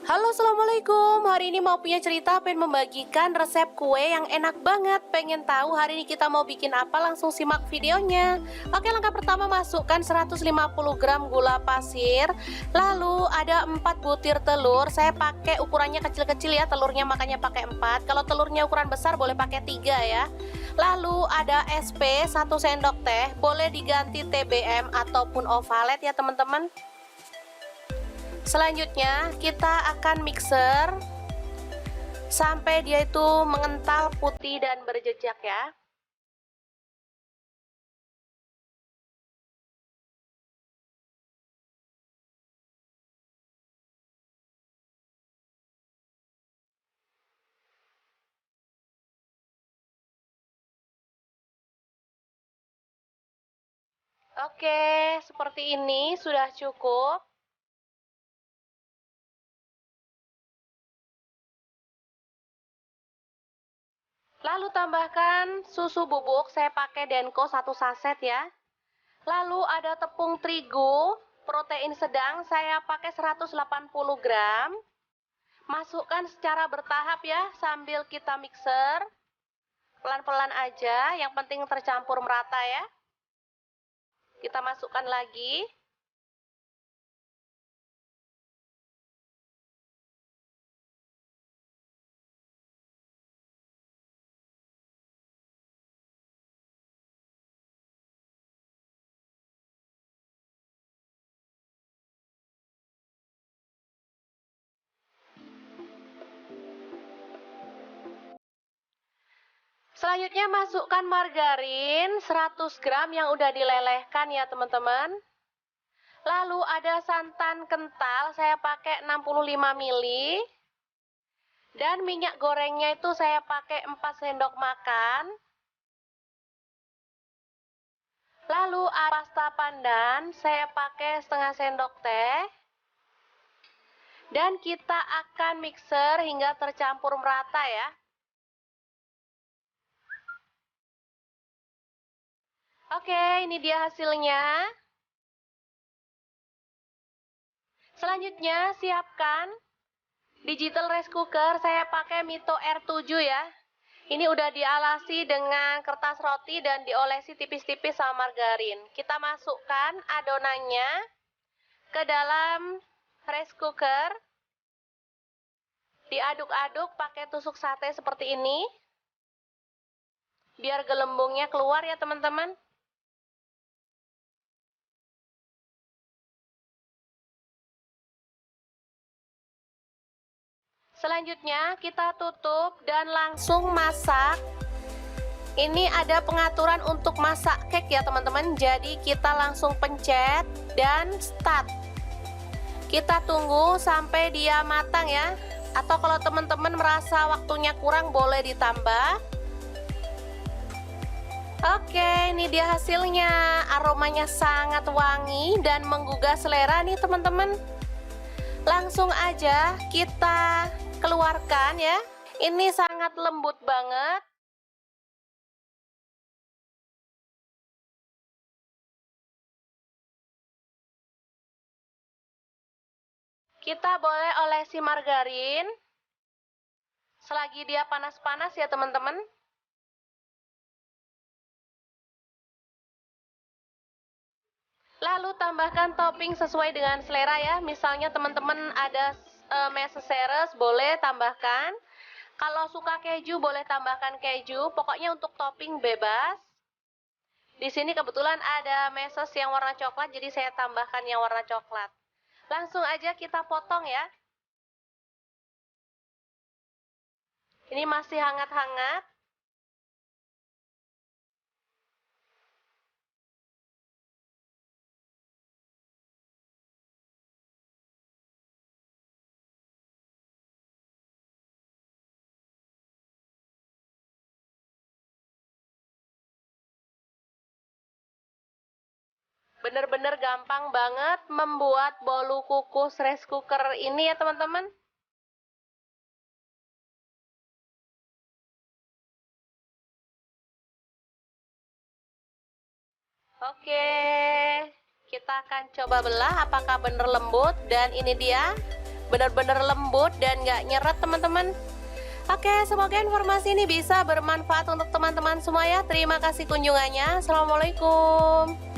Halo, assalamualaikum. Hari ini mau punya cerita, pengen membagikan resep kue yang enak banget. Pengen tahu hari ini kita mau bikin apa? Langsung simak videonya. Oke, langkah pertama, masukkan 150 gram gula pasir. Lalu ada 4 butir telur. Saya pakai ukurannya kecil-kecil ya, telurnya makanya pakai 4. Kalau telurnya ukuran besar boleh pakai 3 ya. Lalu ada SP 1 sendok teh, boleh diganti TBM ataupun ovalet ya teman-teman. Selanjutnya kita akan mixer sampai dia itu mengental putih dan berjejak ya. Oke, seperti ini sudah cukup. Lalu tambahkan susu bubuk, saya pakai Denko 1 saset ya. Lalu ada tepung terigu, protein sedang, saya pakai 180 gram. Masukkan secara bertahap ya, sambil kita mixer. Pelan-pelan aja, yang penting tercampur merata ya. Kita masukkan lagi. Selanjutnya masukkan margarin 100 gram yang udah dilelehkan ya teman-teman. Lalu ada santan kental, saya pakai 65 ml. Dan minyak gorengnya itu saya pakai 4 sendok makan. Lalu pasta pandan, saya pakai setengah sendok teh. Dan kita akan mixer hingga tercampur merata ya. Oke, ini dia hasilnya. Selanjutnya siapkan digital rice cooker, saya pakai Mito R7 ya. Ini udah dialasi dengan kertas roti dan diolesi tipis-tipis sama margarin. Kita masukkan adonannya ke dalam rice cooker. Diaduk-aduk pakai tusuk sate seperti ini. Biar gelembungnya keluar ya teman-teman. Selanjutnya kita tutup dan langsung masak. Ini ada pengaturan untuk masak cake ya teman-teman. Jadi kita langsung pencet dan start. Kita tunggu sampai dia matang ya. Atau kalau teman-teman merasa waktunya kurang boleh ditambah. Oke, ini dia hasilnya. Aromanya sangat wangi dan menggugah selera nih teman-teman. Langsung aja kita keluarkan ya. Ini sangat lembut banget. Kita boleh olesi margarin selagi dia panas-panas ya teman-teman. Lalu tambahkan topping sesuai dengan selera ya. Misalnya teman-teman ada meseseres, boleh tambahkan. Kalau suka keju boleh tambahkan keju. Pokoknya untuk topping bebas. Di sini kebetulan ada meses yang warna coklat, jadi saya tambahkan yang warna coklat. Langsung aja kita potong ya. Ini masih hangat-hangat. Bener-bener gampang banget membuat bolu kukus rice cooker ini ya teman-teman. Oke, kita akan coba belah apakah bener lembut. Dan ini dia benar-benar lembut dan gak nyeret teman-teman. Oke, semoga informasi ini bisa bermanfaat untuk teman-teman semua ya. Terima kasih kunjungannya. Assalamualaikum.